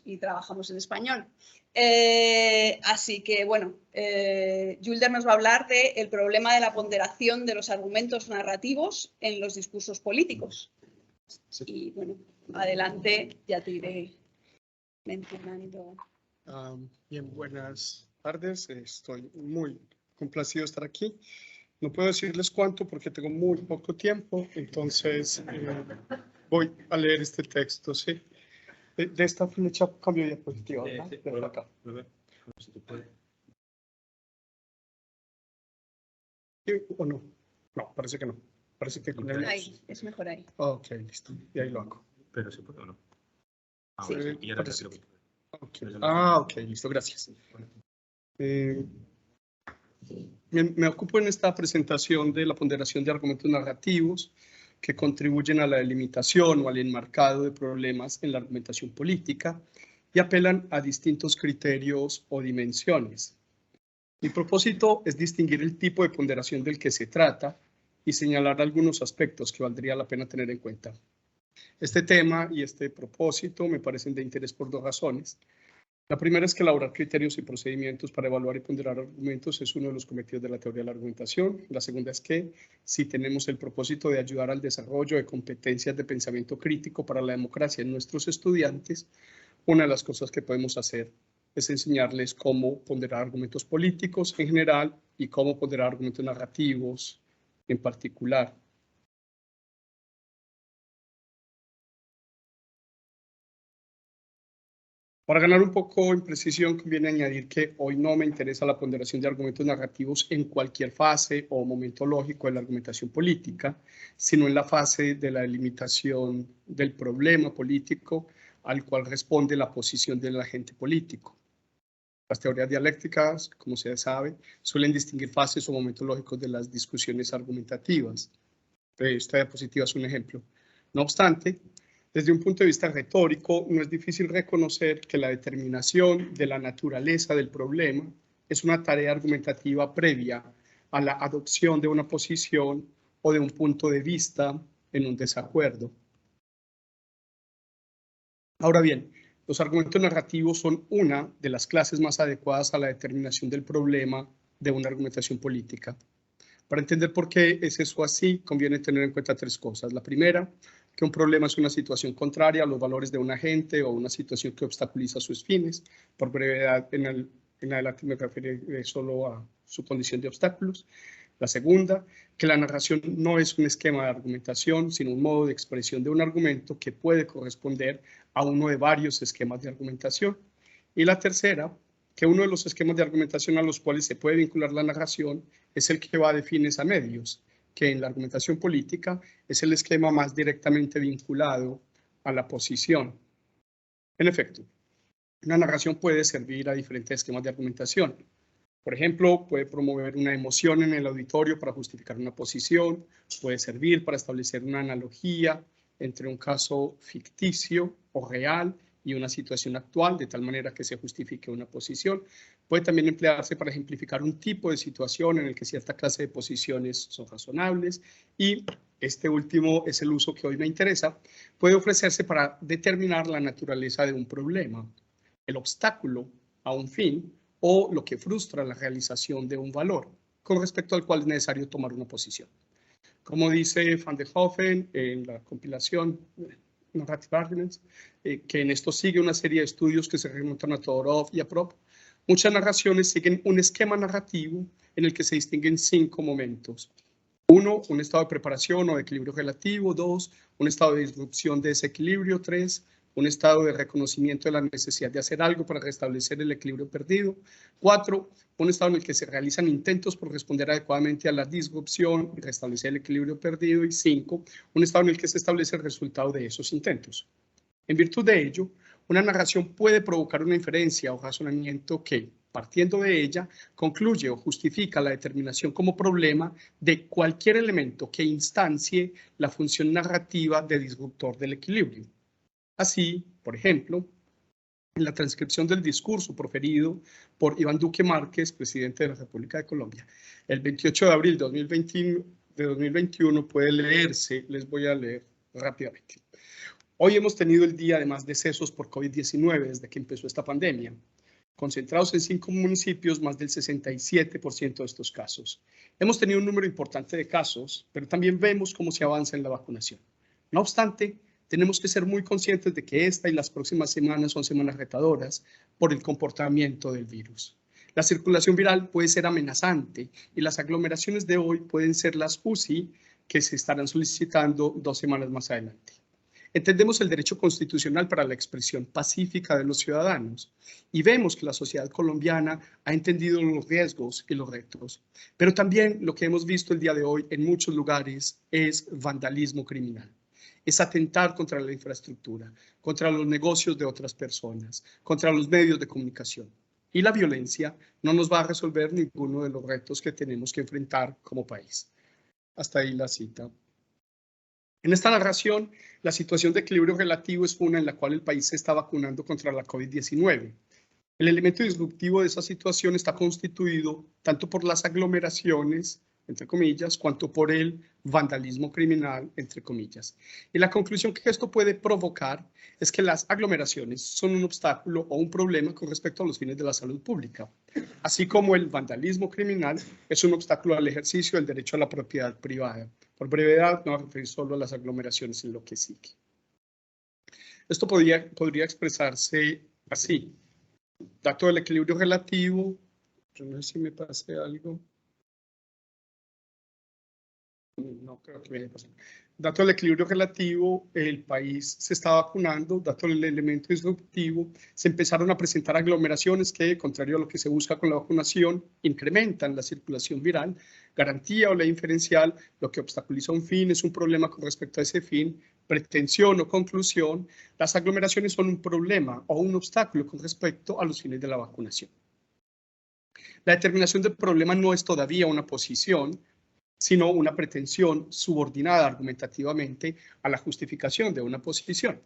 y trabajamos en español. Así que, bueno, Julder nos va a hablar del problema de la ponderación de los argumentos narrativos en los discursos políticos. Sí. Y, bueno, adelante, ya te iré mencionando. Bien, buenas tardes. Estoy muy complacido de estar aquí. No puedo decirles cuánto porque tengo muy poco tiempo, entonces voy a leer este texto, ¿sí? De esta flecha cambio de diapositiva, ¿verdad? Sí, por acá. Si tú puedes. ¿O no? No, parece que no. Parece que con el... Ahí, es mejor ahí. Ok, listo. Y ahí lo hago. Pero se puede o no. Sí. Ahora sí. Y ahora Parece lo que... que... Okay. Ok, listo, gracias. Me ocupo en esta presentación de la ponderación de argumentos narrativos que contribuyen a la delimitación o al enmarcado de problemas en la argumentación política y apelan a distintos criterios o dimensiones. Mi propósito es distinguir el tipo de ponderación del que se trata y señalar algunos aspectos que valdría la pena tener en cuenta. Este tema y este propósito me parecen de interés por dos razones. La primera es que elaborar criterios y procedimientos para evaluar y ponderar argumentos es uno de los cometidos de la teoría de la argumentación. La segunda es que, si tenemos el propósito de ayudar al desarrollo de competencias de pensamiento crítico para la democracia en nuestros estudiantes, una de las cosas que podemos hacer es enseñarles cómo ponderar argumentos políticos en general y cómo ponderar argumentos narrativos en particular. Para ganar un poco en precisión, conviene añadir que hoy no me interesa la ponderación de argumentos narrativos en cualquier fase o momento lógico de la argumentación política, sino en la fase de la delimitación del problema político al cual responde la posición del agente político. Las teorías dialécticas, como se sabe, suelen distinguir fases o momentos lógicos de las discusiones argumentativas. Esta diapositiva es un ejemplo. No obstante, desde un punto de vista retórico, no es difícil reconocer que la determinación de la naturaleza del problema es una tarea argumentativa previa a la adopción de una posición o de un punto de vista en un desacuerdo. Ahora bien, los argumentos narrativos son una de las clases más adecuadas a la determinación del problema de una argumentación política. Para entender por qué es eso así, conviene tener en cuenta tres cosas. La primera, que un problema es una situación contraria a los valores de un agente o una situación que obstaculiza sus fines. Por brevedad, en adelante me referiré solo a su condición de obstáculos. La segunda, que la narración no es un esquema de argumentación, sino un modo de expresión de un argumento que puede corresponder a uno de varios esquemas de argumentación. Y la tercera, que uno de los esquemas de argumentación a los cuales se puede vincular la narración es el que va de fines a medios, que en la argumentación política es el esquema más directamente vinculado a la posición. En efecto, una narración puede servir a diferentes esquemas de argumentación. Por ejemplo, puede promover una emoción en el auditorio para justificar una posición, puede servir para establecer una analogía entre un caso ficticio o real y una situación actual, de tal manera que se justifique una posición. Puede también emplearse para ejemplificar un tipo de situación en el que cierta clase de posiciones son razonables, y este último es el uso que hoy me interesa. Puede ofrecerse para determinar la naturaleza de un problema, el obstáculo a un fin o lo que frustra la realización de un valor, con respecto al cual es necesario tomar una posición. Como dice Van der Hoeven en la compilación Narrative Arguments, que en esto sigue una serie de estudios que se remontan a Todorov y a Prop, muchas narraciones siguen un esquema narrativo en el que se distinguen 5 momentos. 1, un estado de preparación o de equilibrio relativo. 2, un estado de disrupción de ese equilibrio. 3, un estado de reconocimiento de la necesidad de hacer algo para restablecer el equilibrio perdido. 4, un estado en el que se realizan intentos por responder adecuadamente a la disrupción y restablecer el equilibrio perdido. Y 5, un estado en el que se establece el resultado de esos intentos. En virtud de ello, una narración puede provocar una inferencia o razonamiento que, partiendo de ella, concluye o justifica la determinación como problema de cualquier elemento que instancie la función narrativa de disruptor del equilibrio. Así, por ejemplo, en la transcripción del discurso proferido por Iván Duque Márquez, presidente de la República de Colombia, el 28 de abril de 2021 puede leerse, les voy a leer rápidamente. Hoy hemos tenido el día de más decesos por COVID-19 desde que empezó esta pandemia. Concentrados en 5 municipios, más del 67% de estos casos. Hemos tenido un número importante de casos, pero también vemos cómo se avanza en la vacunación. No obstante, tenemos que ser muy conscientes de que esta y las próximas semanas son semanas retadoras por el comportamiento del virus. La circulación viral puede ser amenazante y las aglomeraciones de hoy pueden ser las UCI que se estarán solicitando 2 semanas más adelante. Entendemos el derecho constitucional para la expresión pacífica de los ciudadanos y vemos que la sociedad colombiana ha entendido los riesgos y los retos. Pero también lo que hemos visto el día de hoy en muchos lugares es vandalismo criminal. Es atentar contra la infraestructura, contra los negocios de otras personas, contra los medios de comunicación. Y la violencia no nos va a resolver ninguno de los retos que tenemos que enfrentar como país. Hasta ahí la cita. En esta narración, la situación de equilibrio relativo es una en la cual el país se está vacunando contra la COVID-19. El elemento disruptivo de esa situación está constituido tanto por las aglomeraciones, entre comillas, cuanto por el vandalismo criminal, entre comillas. Y la conclusión que esto puede provocar es que las aglomeraciones son un obstáculo o un problema con respecto a los fines de la salud pública, así como el vandalismo criminal es un obstáculo al ejercicio del derecho a la propiedad privada. Por brevedad, no voy a referir solo a las aglomeraciones en lo que sigue. Esto podría expresarse así. Dato del equilibrio relativo, yo no sé si me pase algo. No creo que me haya pasado. Dato del equilibrio relativo, el país se está vacunando, dato del elemento disruptivo, se empezaron a presentar aglomeraciones que, contrario a lo que se busca con la vacunación, incrementan la circulación viral. Garantía o ley inferencial, lo que obstaculiza un fin es un problema con respecto a ese fin. Pretensión o conclusión, las aglomeraciones son un problema o un obstáculo con respecto a los fines de la vacunación. La determinación del problema no es todavía una posición, sino una pretensión subordinada argumentativamente a la justificación de una posición.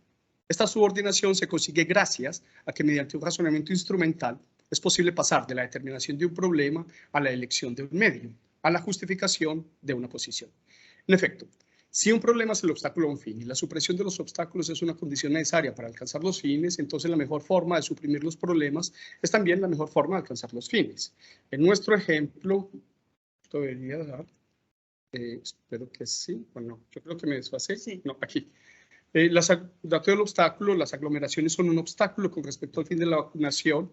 Esta subordinación se consigue gracias a que mediante un razonamiento instrumental es posible pasar de la determinación de un problema a la elección de un medio, a la justificación de una posición. En efecto, si un problema es el obstáculo a un fin y la supresión de los obstáculos es una condición necesaria para alcanzar los fines, entonces la mejor forma de suprimir los problemas es también la mejor forma de alcanzar los fines. En nuestro ejemplo, esto debería dar... espero que sí, bueno, yo creo que me desfasé. Sí. No, aquí. Dato del obstáculo, las aglomeraciones son un obstáculo con respecto al fin de la vacunación.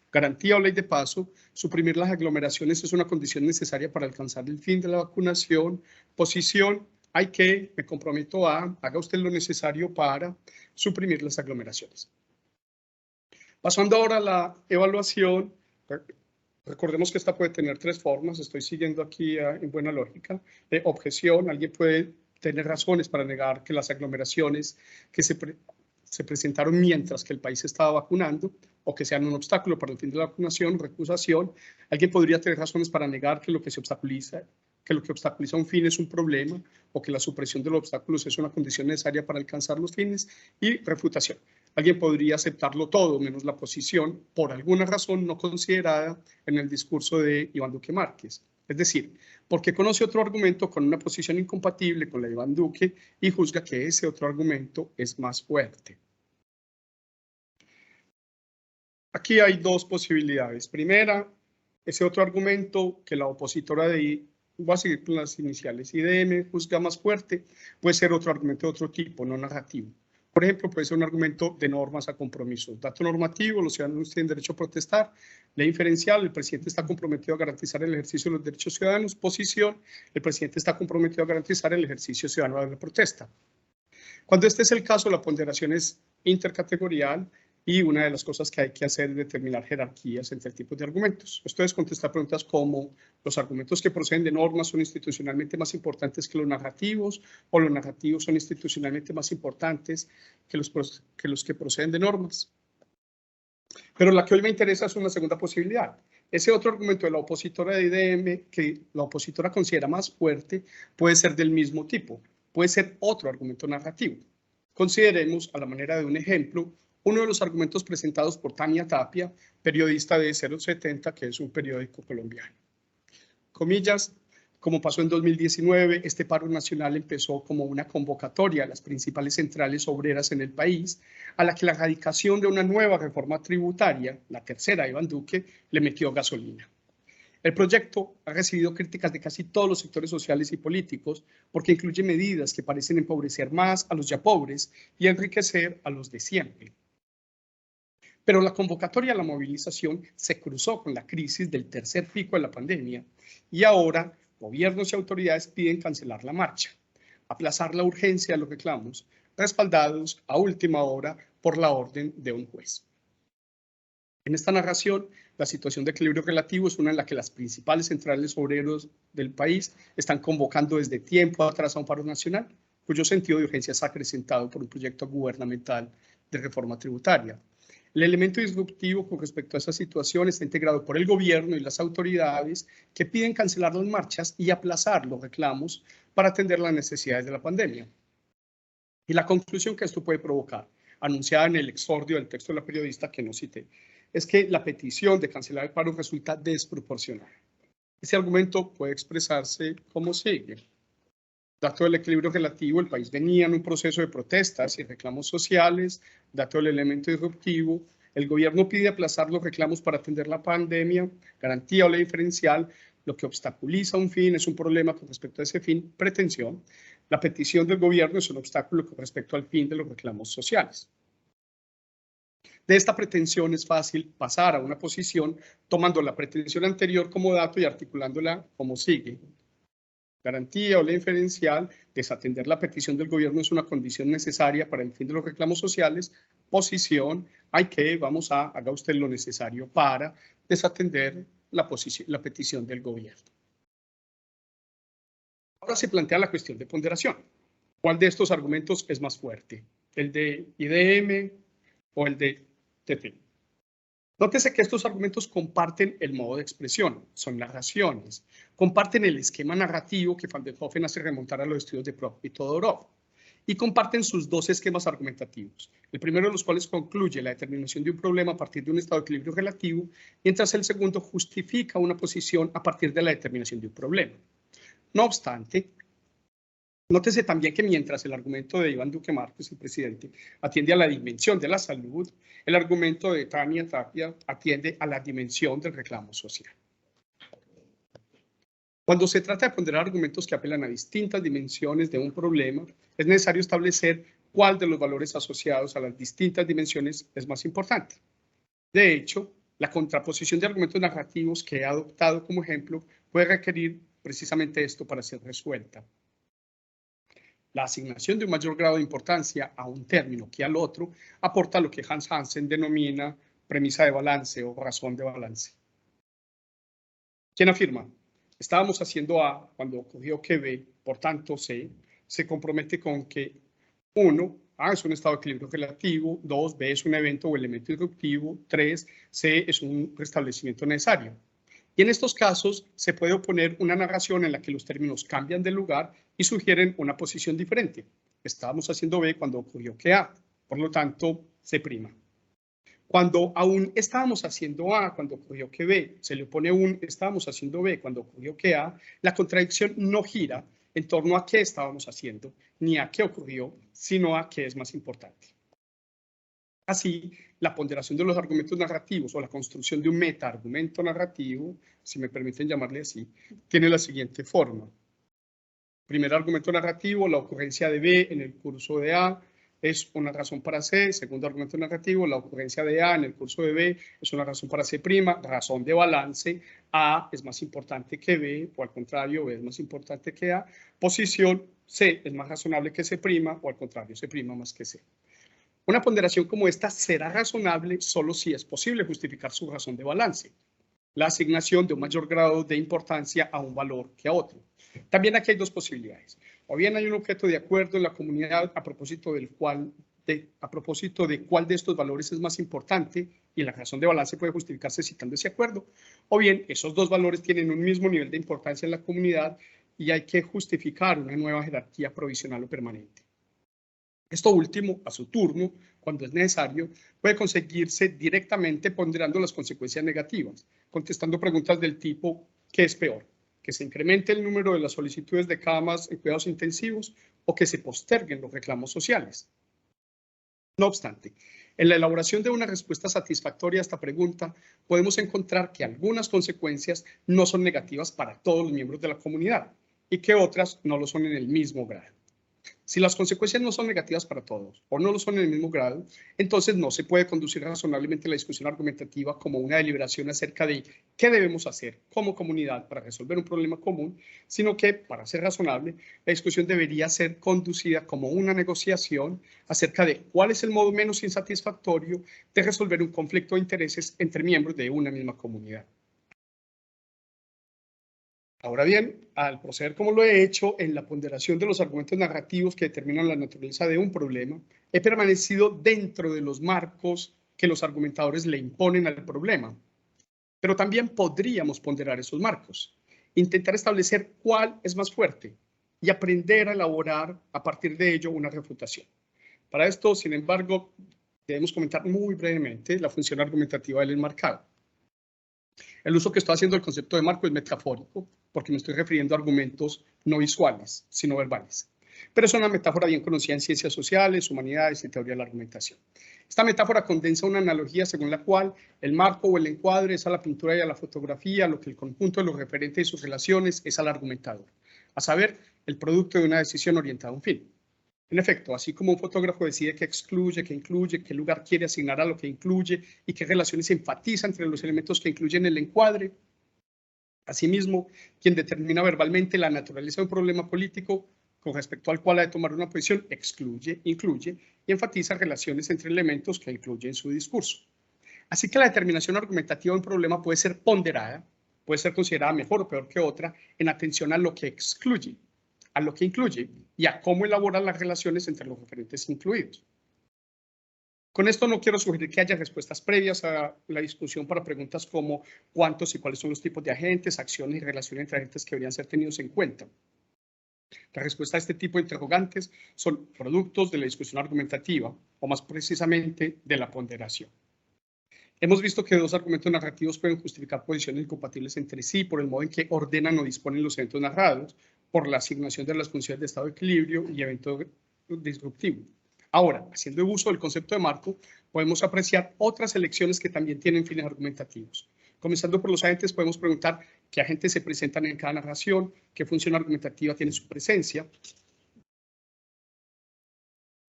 Garantía o ley de paso, suprimir las aglomeraciones es una condición necesaria para alcanzar el fin de la vacunación. Posición, hay que, me comprometo a, haga usted lo necesario para suprimir las aglomeraciones. Pasando ahora a la evaluación. Recordemos que esta puede tener 3 formas, estoy siguiendo aquí en buena lógica. Objeción, alguien puede tener razones para negar que las aglomeraciones que se presentaron mientras que el país estaba vacunando o que sean un obstáculo para el fin de la vacunación. Recusación, alguien podría tener razones para negar que lo que obstaculiza un fin es un problema o que la supresión de los obstáculos es una condición necesaria para alcanzar los fines. Y refutación. Alguien podría aceptarlo todo menos la posición por alguna razón no considerada en el discurso de Iván Duque Márquez. Es decir, porque conoce otro argumento con una posición incompatible con la de Iván Duque y juzga que ese otro argumento es más fuerte. Aquí hay 2 posibilidades. Primera, ese otro argumento que la opositora de... Voy a seguir con las iniciales. IDM juzga más fuerte, puede ser otro argumento de otro tipo, no narrativo. Por ejemplo, puede ser un argumento de normas a compromisos. Dato normativo, los ciudadanos tienen derecho a protestar. Ley inferencial, el presidente está comprometido a garantizar el ejercicio de los derechos ciudadanos. Posición, el presidente está comprometido a garantizar el ejercicio ciudadano de la protesta. Cuando este es el caso, la ponderación es intercategorial y una de las cosas que hay que hacer es determinar jerarquías entre tipos de argumentos. Esto es contestar preguntas como: ¿los argumentos que proceden de normas son institucionalmente más importantes que los narrativos o los narrativos son institucionalmente más importantes que los que proceden de normas? Pero la que hoy me interesa es una segunda posibilidad. Ese otro argumento de la opositora de IDM, que la opositora considera más fuerte, puede ser del mismo tipo. Puede ser otro argumento narrativo. Consideremos, a la manera de un ejemplo, uno de los argumentos presentados por Tania Tapia, periodista de 070, que es un periódico colombiano. Comillas, Como pasó en 2019, este paro nacional empezó como una convocatoria a las principales centrales obreras en el país, a la que la erradicación de una nueva reforma tributaria, la tercera de Iván Duque, le metió gasolina. El proyecto ha recibido críticas de casi todos los sectores sociales y políticos porque incluye medidas que parecen empobrecer más a los ya pobres y enriquecer a los de siempre. Pero la convocatoria a la movilización se cruzó con la crisis del tercer pico de la pandemia y ahora gobiernos y autoridades piden cancelar la marcha, aplazar la urgencia de los reclamos, respaldados a última hora por la orden de un juez. En esta narración, la situación de equilibrio relativo es una en la que las principales centrales obreros del país están convocando desde tiempo atrás a un paro nacional, cuyo sentido de urgencia es acrecentado por un proyecto gubernamental de reforma tributaria. El elemento disruptivo con respecto a esa situación está integrado por el gobierno y las autoridades que piden cancelar las marchas y aplazar los reclamos para atender las necesidades de la pandemia. Y la conclusión que esto puede provocar, anunciada en el exordio del texto de la periodista que no cité, es que la petición de cancelar el paro resulta desproporcionada. Ese argumento puede expresarse como sigue. Dato del equilibrio relativo, el país venía en un proceso de protestas y reclamos sociales. Dato del elemento disruptivo, el gobierno pide aplazar los reclamos para atender la pandemia. Garantía o ley diferencial, lo que obstaculiza un fin es un problema con respecto a ese fin. Pretensión, la petición del gobierno es un obstáculo con respecto al fin de los reclamos sociales. De esta pretensión es fácil pasar a una posición tomando la pretensión anterior como dato y articulándola como sigue. Garantía o ley inferencial, desatender la petición del gobierno es una condición necesaria para el fin de los reclamos sociales. Posición, haga usted lo necesario para desatender la petición del gobierno. Ahora se plantea la cuestión de ponderación. ¿Cuál de estos argumentos es más fuerte? ¿El de IDM o el de TP? Nótese que estos argumentos comparten el modo de expresión, son narraciones, comparten el esquema narrativo que Van der Hoeven hace remontar a los estudios de Propp y Todorov, y comparten sus dos esquemas argumentativos, el primero de los cuales concluye la determinación de un problema a partir de un estado de equilibrio relativo, mientras el segundo justifica una posición a partir de la determinación de un problema. No obstante, nótese también que mientras el argumento de Iván Duque Márquez, el presidente, atiende a la dimensión de la salud, el argumento de Tania Tapia atiende a la dimensión del reclamo social. Cuando se trata de ponderar argumentos que apelan a distintas dimensiones de un problema, es necesario establecer cuál de los valores asociados a las distintas dimensiones es más importante. De hecho, la contraposición de argumentos narrativos que he adoptado como ejemplo puede requerir precisamente esto para ser resuelta. La asignación de un mayor grado de importancia a un término que al otro aporta lo que Hans Hansen denomina premisa de balance o razón de balance. ¿Quién afirma? Estábamos haciendo A cuando ocurrió que B, por tanto C, se compromete con que 1, A es un estado de equilibrio relativo, 2, B es un evento o elemento disruptivo, 3, C es un restablecimiento necesario. Y en estos casos se puede oponer una narración en la que los términos cambian de lugar y sugieren una posición diferente. Estábamos haciendo B cuando ocurrió que A, por lo tanto, C'. Cuando aún estábamos haciendo A cuando ocurrió que B, se le opone un estábamos haciendo B cuando ocurrió que A, la contradicción no gira en torno a qué estábamos haciendo, ni a qué ocurrió, sino a qué es más importante. Así, la ponderación de los argumentos narrativos o la construcción de un meta-argumento narrativo, si me permiten llamarle así, tiene la siguiente forma. Primer argumento narrativo, la ocurrencia de B en el curso de A es una razón para C. Segundo argumento narrativo, la ocurrencia de A en el curso de B es una razón para C', razón de balance. A es más importante que B, o al contrario, B es más importante que A. Posición, C es más razonable que C', o al contrario, C' más que C. Una ponderación como esta será razonable solo si es posible justificar su razón de balance, la asignación de un mayor grado de importancia a un valor que a otro. También aquí hay dos posibilidades. O bien hay un objeto de acuerdo en la comunidad a propósito de cuál de estos valores es más importante y la razón de balance puede justificarse citando ese acuerdo. O bien esos dos valores tienen un mismo nivel de importancia en la comunidad y hay que justificar una nueva jerarquía provisional o permanente. Esto último, a su turno, cuando es necesario, puede conseguirse directamente ponderando las consecuencias negativas, contestando preguntas del tipo ¿qué es peor? que se incremente el número de las solicitudes de camas en cuidados intensivos o que se posterguen los reclamos sociales. No obstante, en la elaboración de una respuesta satisfactoria a esta pregunta, podemos encontrar que algunas consecuencias no son negativas para todos los miembros de la comunidad y que otras no lo son en el mismo grado. Si las consecuencias no son negativas para todos o no lo son en el mismo grado, entonces no se puede conducir razonablemente la discusión argumentativa como una deliberación acerca de qué debemos hacer como comunidad para resolver un problema común, sino que, para ser razonable, la discusión debería ser conducida como una negociación acerca de cuál es el modo menos insatisfactorio de resolver un conflicto de intereses entre miembros de una misma comunidad. Ahora bien, al proceder como lo he hecho en la ponderación de los argumentos narrativos que determinan la naturaleza de un problema, he permanecido dentro de los marcos que los argumentadores le imponen al problema. Pero también podríamos ponderar esos marcos, intentar establecer cuál es más fuerte y aprender a elaborar a partir de ello una refutación. Para esto, sin embargo, debemos comentar muy brevemente la función argumentativa del enmarcado. El uso que estoy haciendo del concepto de marco es metafórico, porque me estoy refiriendo a argumentos no visuales, sino verbales. Pero es una metáfora bien conocida en ciencias sociales, humanidades y teoría de la argumentación. Esta metáfora condensa una analogía según la cual el marco o el encuadre es a la pintura y a la fotografía, lo que el conjunto de los referentes y sus relaciones es al argumentador, a saber, el producto de una decisión orientada a un fin. En efecto, así como un fotógrafo decide qué excluye, qué incluye, qué lugar quiere asignar a lo que incluye y qué relaciones se enfatiza entre los elementos que incluyen el encuadre, asimismo, quien determina verbalmente la naturaleza de un problema político con respecto al cual ha de tomar una posición, excluye, incluye y enfatiza relaciones entre elementos que incluye en su discurso. Así que la determinación argumentativa de un problema puede ser ponderada, puede ser considerada mejor o peor que otra en atención a lo que excluye, a lo que incluye y a cómo elabora las relaciones entre los referentes incluidos. Con esto no quiero sugerir que haya respuestas previas a la discusión para preguntas como cuántos y cuáles son los tipos de agentes, acciones y relaciones entre agentes que deberían ser tenidos en cuenta. La respuesta a este tipo de interrogantes son productos de la discusión argumentativa, o más precisamente de la ponderación. Hemos visto que dos argumentos narrativos pueden justificar posiciones incompatibles entre sí por el modo en que ordenan o disponen los eventos narrados, por la asignación de las funciones de estado de equilibrio y evento disruptivo. Ahora, haciendo uso del concepto de marco, podemos apreciar otras elecciones que también tienen fines argumentativos. Comenzando por los agentes, podemos preguntar qué agentes se presentan en cada narración, qué función argumentativa tiene su presencia.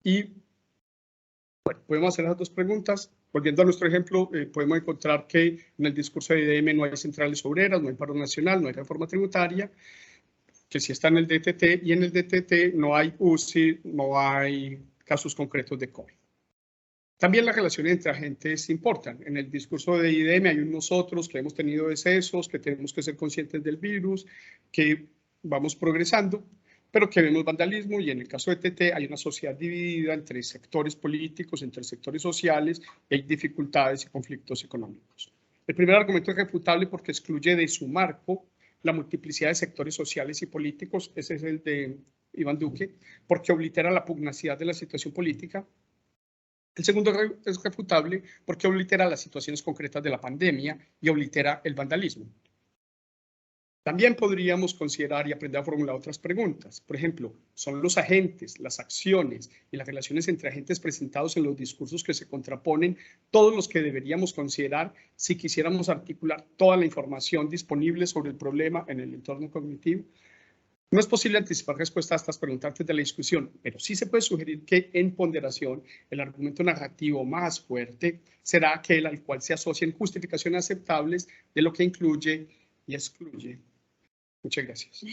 Y bueno, podemos hacer las dos preguntas. Volviendo a nuestro ejemplo, podemos encontrar que en el discurso de IDM no hay centrales obreras, no hay paro nacional, no hay reforma tributaria, que sí está en el DTT, y en el DTT no hay UCI, no hay casos concretos de COVID. También las relaciones entre agentes importan. En el discurso de IDM hay unos otros que hemos tenido decesos, que tenemos que ser conscientes del virus, que vamos progresando, pero que vemos vandalismo, y en el caso de TT hay una sociedad dividida entre sectores políticos, entre sectores sociales, y hay dificultades y conflictos económicos. El primer argumento es refutable porque excluye de su marco la multiplicidad de sectores sociales y políticos, ese es el de Iván Duque, porque oblitera la pugnacidad de la situación política. El segundo es refutable porque oblitera las situaciones concretas de la pandemia y oblitera el vandalismo. También podríamos considerar y aprender a formular otras preguntas. Por ejemplo, ¿son los agentes, las acciones y las relaciones entre agentes presentados en los discursos que se contraponen todos los que deberíamos considerar si quisiéramos articular toda la información disponible sobre el problema en el entorno cognitivo? No es posible anticipar respuestas a estas preguntas antes de la discusión, pero sí se puede sugerir que en ponderación el argumento narrativo más fuerte será aquel al cual se asocian justificaciones aceptables de lo que incluye y excluye. Muchas gracias.